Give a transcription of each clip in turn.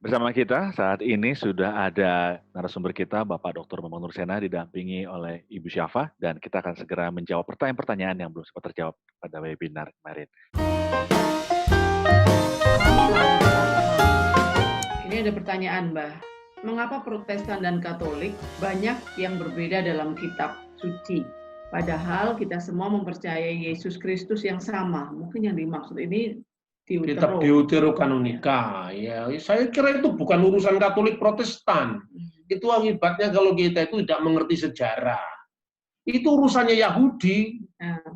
Bersama kita saat ini sudah ada narasumber kita, Bapak Dr. Bambang Nursena, didampingi oleh Ibu Syafa, dan kita akan segera menjawab pertanyaan-pertanyaan yang belum sempat terjawab pada webinar kemarin. Ini ada pertanyaan, Mbah. Mengapa Protestan dan Katolik banyak yang berbeda dalam kitab suci? Padahal kita semua mempercayai Yesus Kristus yang sama. Mungkin yang dimaksud ini Kitab Deuterokanonika, ya, saya kira itu bukan urusan Katolik Protestan. Itu akibatnya kalau kita itu tidak mengerti sejarah. Itu urusannya Yahudi,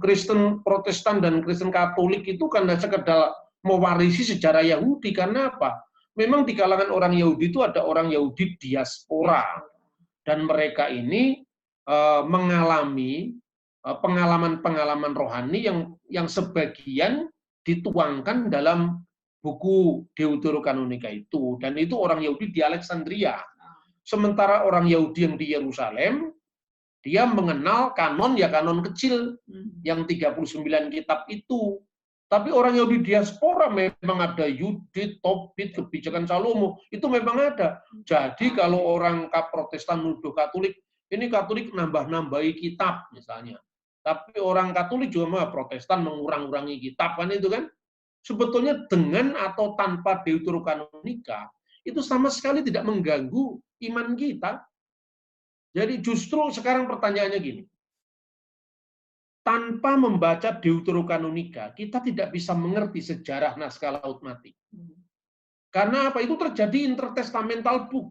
Kristen Protestan dan Kristen Katolik itu karena sekedar mewarisi sejarah Yahudi. Karena apa? Memang di kalangan orang Yahudi itu ada orang Yahudi diaspora, dan mereka ini mengalami pengalaman-pengalaman rohani yang sebagian dituangkan dalam buku Deuterokanonika itu, dan itu orang Yahudi di Alexandria. Sementara orang Yahudi yang di Yerusalem, dia mengenal kanon, ya kanon kecil yang 39 kitab itu. Tapi orang Yahudi diaspora memang ada Yudit, Tobit, kebijakan Salomo, itu memang ada. Jadi kalau orang Protestan nuduh Katolik, ini Katolik nambah-nambahi kitab misalnya. Tapi orang Katolik juga Protestan mengurang-urangi kitab, kan itu kan? Sebetulnya dengan atau tanpa Deuterokanonika, itu sama sekali tidak mengganggu iman kita. Jadi justru sekarang pertanyaannya gini, tanpa membaca Deuterokanonika, kita tidak bisa mengerti sejarah naskah Laut Mati. Karena apa? Itu terjadi intertestamental book.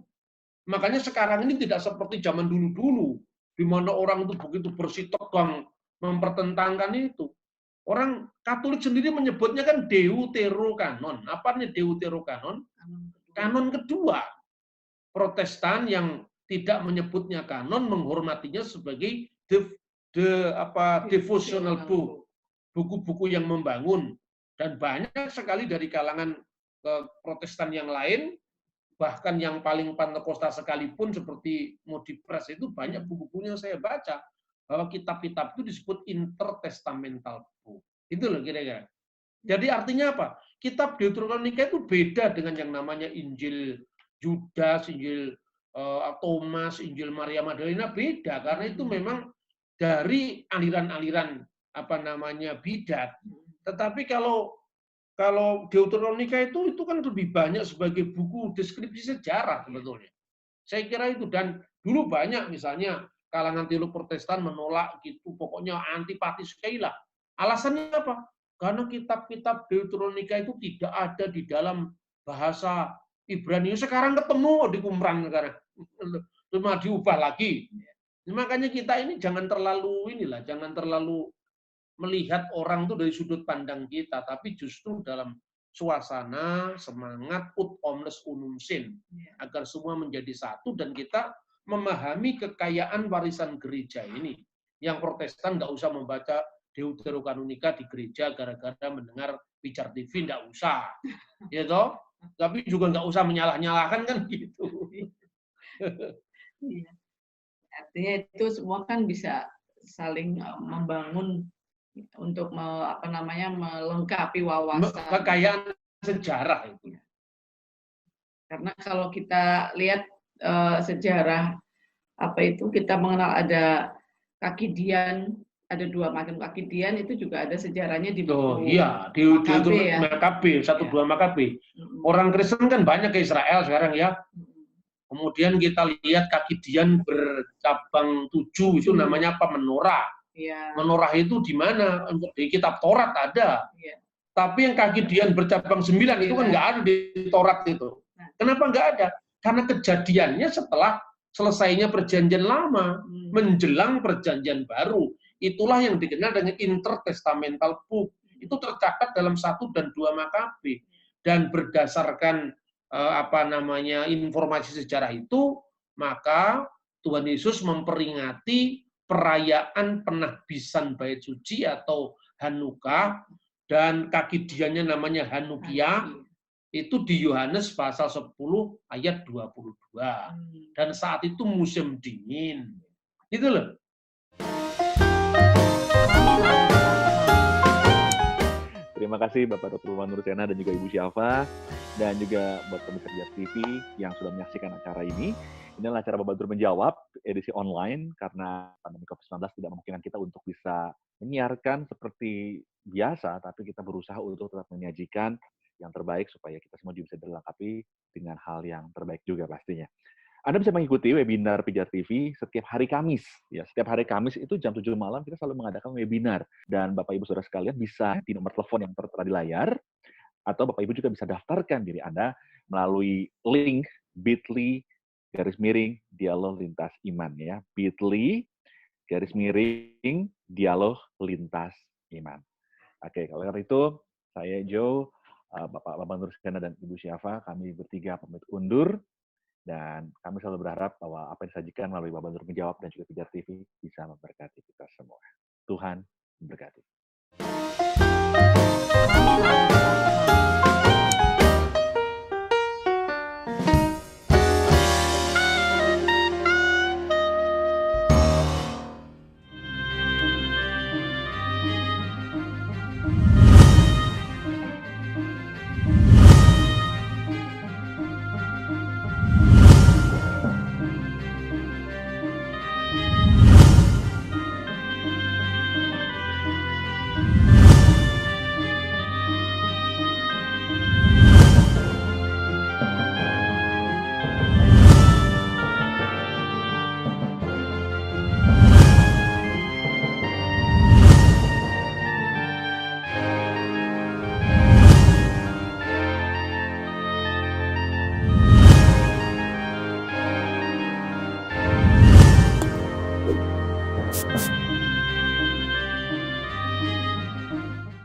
Makanya sekarang ini tidak seperti zaman dulu-dulu, di mana orang itu begitu bersih tegang mempertentangkan itu. Orang Katolik sendiri menyebutnya kan Deuterokanon. Apa nih Deuterokanon? Kanon kedua. Protestan yang tidak menyebutnya kanon menghormatinya sebagai devotional book, buku-buku yang membangun. Dan banyak sekali dari kalangan Protestan yang lain, bahkan yang paling Pantekosta sekalipun seperti Moody Press itu banyak buku-bukunya saya baca. Bahwa kitab-kitab itu disebut intertestamental book. Itu loh kira-kira. Jadi artinya apa? Kitab Deuterokanonika itu beda dengan yang namanya Injil Yudas, Injil Thomas, Injil Maria Magdalena, beda. Karena itu memang dari aliran-aliran bidat. Tetapi kalau Deuterokanonika itu kan lebih banyak sebagai buku deskripsi sejarah sebetulnya. Saya kira itu. Dan dulu banyak misalnya kalangan teolog Protestan menolak gitu, pokoknya antipati sekali lah. Alasannya apa? Karena kitab-kitab Deuterokanonika itu tidak ada di dalam bahasa Ibrani. Sekarang ketemu di Qumran sekarang. Cuma diubah lagi. Makanya kita ini jangan terlalu melihat orang itu dari sudut pandang kita, tapi justru dalam suasana semangat ut omnes unum sin, agar semua menjadi satu dan kita memahami kekayaan warisan gereja ini. Yang Protestan nggak usah membaca Deuterokanonika di gereja gara-gara mendengar Pijar TV, nggak usah, ya toh. Tapi juga nggak usah menyalah-nyalahkan kan gitu. Artinya itu semua kan bisa saling membangun untuk melengkapi wawasan. Kekayaan sejarah itu. Karena kalau kita lihat sejarah kita mengenal ada kaki Dian, ada 2 macam kaki Dian, itu juga ada sejarahnya di buku Makabe, 1-2 Makabe. Orang Kristen kan banyak ke Israel sekarang ya. Kemudian kita lihat kaki Dian bercabang 7, itu namanya apa? Menorah. Menorah itu di mana? Di kitab Taurat ada. Tapi yang kaki Dian bercabang 9 itu kan nggak ada di Taurat itu. Kenapa nggak ada? Karena kejadiannya setelah selesainya perjanjian lama, menjelang perjanjian baru. Itulah yang dikenal dengan intertestamental book. Itu tercatat dalam 1 dan 2 Makabe. Dan berdasarkan informasi sejarah itu, maka Tuhan Yesus memperingati perayaan penahbisan bait suci atau Hanukkah, dan kaki diannya namanya Hanukia. Itu di Yohanes pasal 10 ayat 22. Dan saat itu musim dingin. Itu loh. Terima Terima kasih Bapak Dr. Bapak Nursena dan juga Ibu Syafa, dan juga buat pemirsa Bijar TV yang sudah menyaksikan acara ini. Inilah acara Bapak Dr. Menjawab, edisi online, karena pandemi COVID-19 tidak memungkinkan kita untuk bisa menyiarkan seperti biasa, tapi kita berusaha untuk tetap menyajikan yang terbaik supaya kita semua juga bisa dilengkapi dengan hal yang terbaik juga pastinya. Anda bisa mengikuti webinar Pijar TV setiap hari Kamis. Ya, setiap hari Kamis itu jam 7 malam kita selalu mengadakan webinar. Dan Bapak Ibu Saudara sekalian bisa di nomor telepon yang tertera di layar, atau Bapak Ibu juga bisa daftarkan diri Anda melalui link bit.ly/dialog lintas iman ya. bit.ly/dialog lintas iman. Oke, kalau karena itu saya Joe, Bapak Nursena dan Ibu Syafa, kami bertiga pamit undur. Dan kami selalu berharap bahwa apa yang disajikan melalui Bapak Nur Menjawab dan juga Pijar TV bisa memberkati kita semua. Tuhan memberkati.